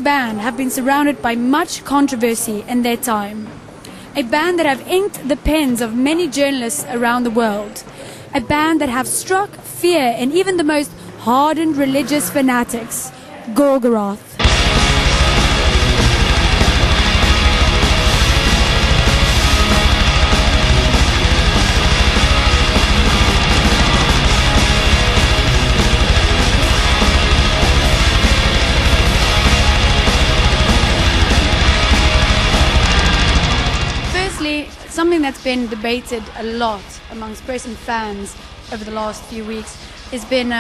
band have been surrounded by much controversy in their time. A band that have inked the pens of many journalists around the world. A band that have struck fear in even the most hardened religious fanatics. Gorgoroth. Something that's been debated a lot amongst press and fans over the last few weeks has been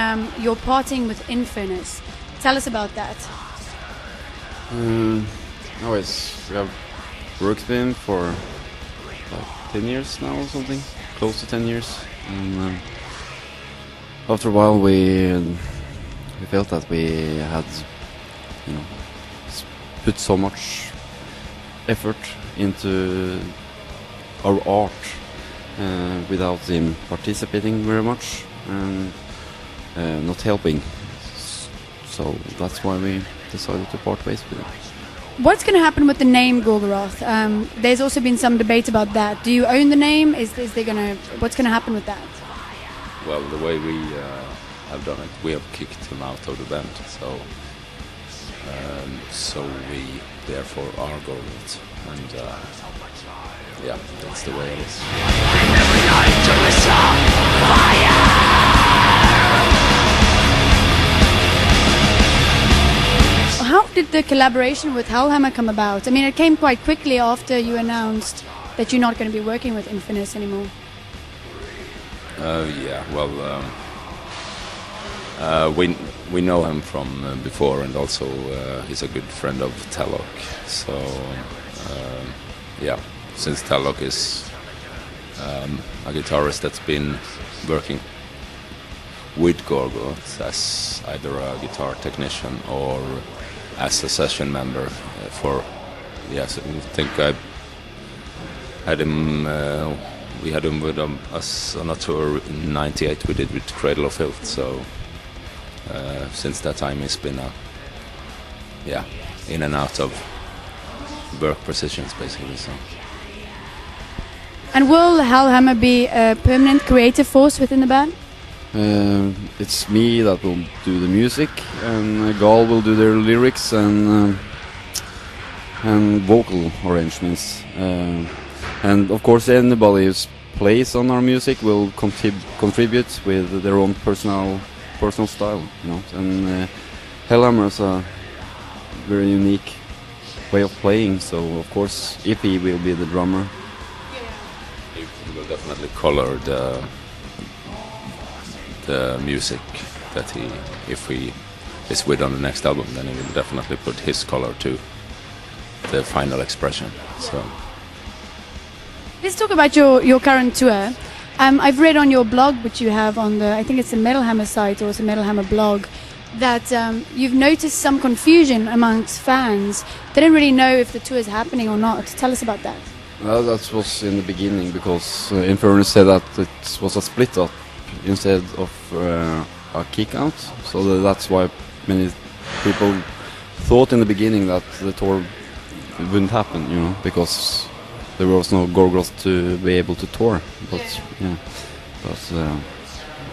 your parting with Infernus. Tell us about that. We have worked with him for like 10 years now or something, close to 10 years. And after a while we felt that we had, put so much effort into our art without him participating very much and not helping. So that's why we decided to part ways with him. What's going to happen with the name Gorgoroth? There's also been some debate about that. Do you own the name? What's going to happen with that? Well, the way we have done it, we have kicked him out of the band. So we therefore are Gorgoroth, and yeah, that's the way it is. How did the collaboration with Hellhammer come about? I mean, it came quite quickly after you announced that you're not going to be working with Infernus anymore. We know him from before, and also he's a good friend of Talok. So since Talok is a guitarist that's been working with Gorgoroth as either a guitar technician or as a session member I think I had him. We had him with us on a tour in '98. We did with Cradle of Filth. So since that time, he's been in and out of work positions basically. So. And will Hellhammer be a permanent creative force within the band? It's me that will do the music, and Gal will do their lyrics and vocal arrangements. And of course, anybody who plays on our music will contribute with their own personal style, And Hellhammer is a very unique way of playing. So of course, Ippy will be the drummer. He will definitely color the music that if he is with on the next album, then he will definitely put his color to the final expression. So let's talk about your current tour. I've read on your blog, which you have on I think it's the Metal Hammer site or it's a Metal Hammer blog, that you've noticed some confusion amongst fans. They don't really know if the tour is happening or not. Tell us about that. Well, that was in the beginning because Infernus said that it was a split up instead of a kick out. So that's why many people thought in the beginning that the tour wouldn't happen, because there was no Gorgoroth to be able to tour. But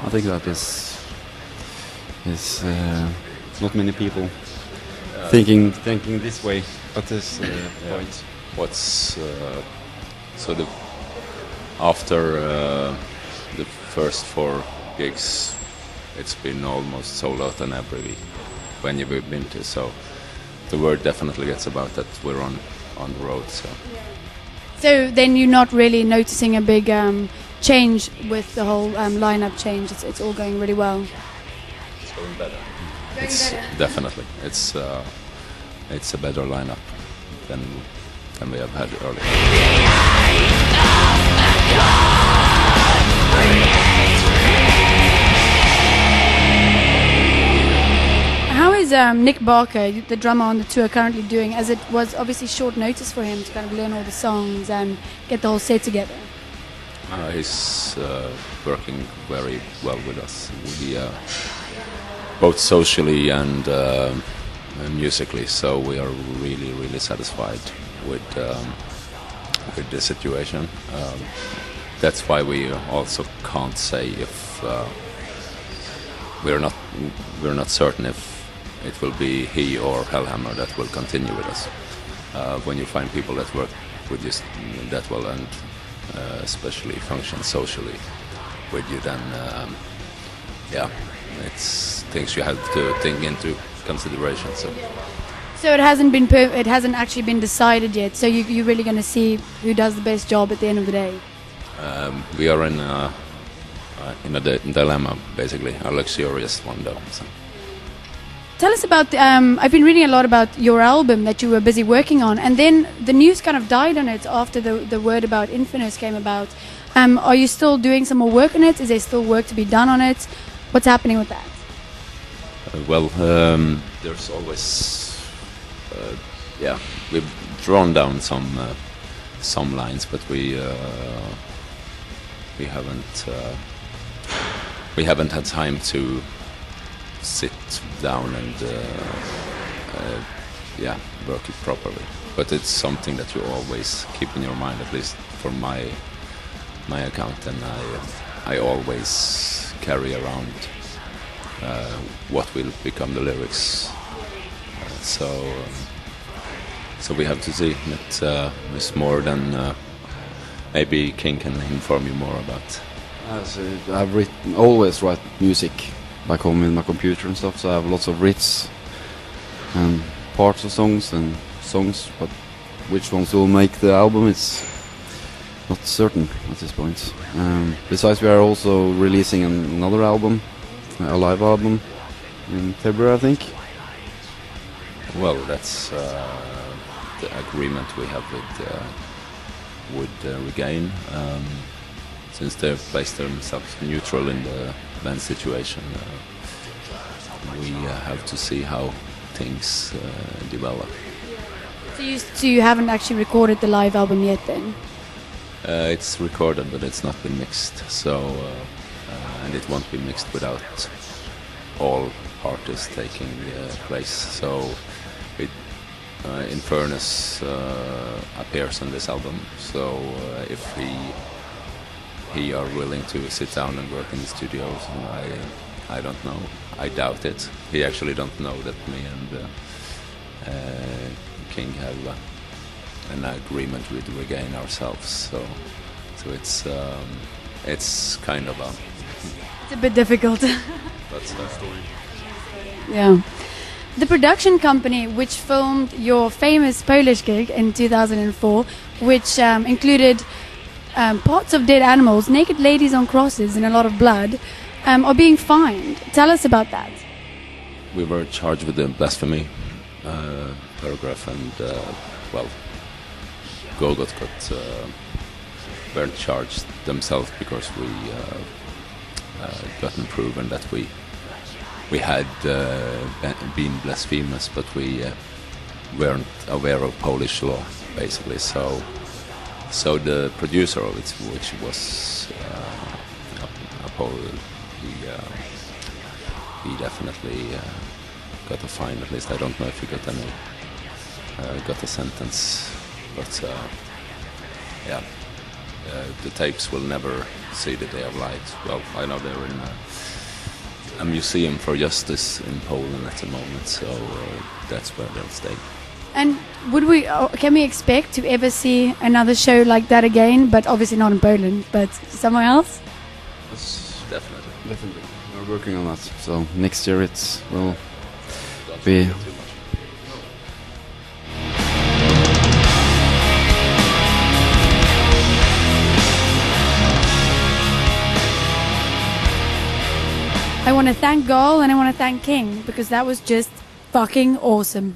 I think that is not many people thinking this way at this point. After the first 4 gigs, it's been almost sold out on every venue we've been to. So the word definitely gets about that we're on the road. So then you're not really noticing a big change with the whole lineup change. It's all going really well. It's going better. Definitely. It's a better lineup than we have had earlier. How is Nick Barker, the drummer on the tour, currently doing, as it was obviously short notice for him to kind of learn all the songs and get the whole set together? He's working very well with us. We both socially and musically. So we are really, really satisfied with the situation. That's why we also can't say if we're not certain if it will be he or Hellhammer that will continue with us. When you find people that work with you that well and especially function socially with you, then it's things you have to think into consideration. So it hasn't actually been decided yet. So you're really going to see who does the best job at the end of the day. We are in a dilemma, basically, a luxurious one, though. So. Tell us about. I've been reading a lot about your album that you were busy working on, and then the news kind of died on it after the word about Infamous came about. Are you still doing some more work on it? Is there still work to be done on it? What's happening with that? There's always, we've drawn down some lines, but we haven't had time to sit down and work it properly. But it's something that you always keep in your mind, at least for my account, and I always carry around what will become the lyrics. So we have to see. It's more than maybe King can inform you more about. I've always write music back home in my computer and stuff, so I have lots of riffs and parts of songs, but which ones will make the album, it's not certain at this point. Besides, we are also releasing another album, a live album, in February, I think. Well, that's the agreement we have with Regain. Since they've placed themselves neutral in the band situation, we have to see how things develop. So you haven't actually recorded the live album yet, then? It's recorded, but it's not been mixed. So, and it won't be mixed without all parties taking place. So, Infernus appears on this album. So, if he are willing to sit down and work in the studios, and I don't know. I doubt it. He actually don't know that me and King have an agreement with Regain ourselves. So it's kind of it's a bit difficult. That's the story. Yeah. The production company which filmed your famous Polish gig in 2004, which included parts of dead animals, naked ladies on crosses, and a lot of blood, are being fined. Tell us about that. We were charged with the blasphemy paragraph, and Gorgoroth weren't charged themselves because we gotten proven that we had been blasphemous, but we weren't aware of Polish law, basically. So the producer of it, which was a Pole, he definitely got a fine. At least I don't know if he got a sentence, but the tapes will never see the day of light. Well, I know they're in a museum for justice in Poland at the moment, so that's where they'll stay. And can we expect to ever see another show like that again? But obviously not in Poland, but somewhere else? Yes, definitely. We're working on that. So next year it will be. I want to thank Gol and I want to thank King because that was just fucking awesome.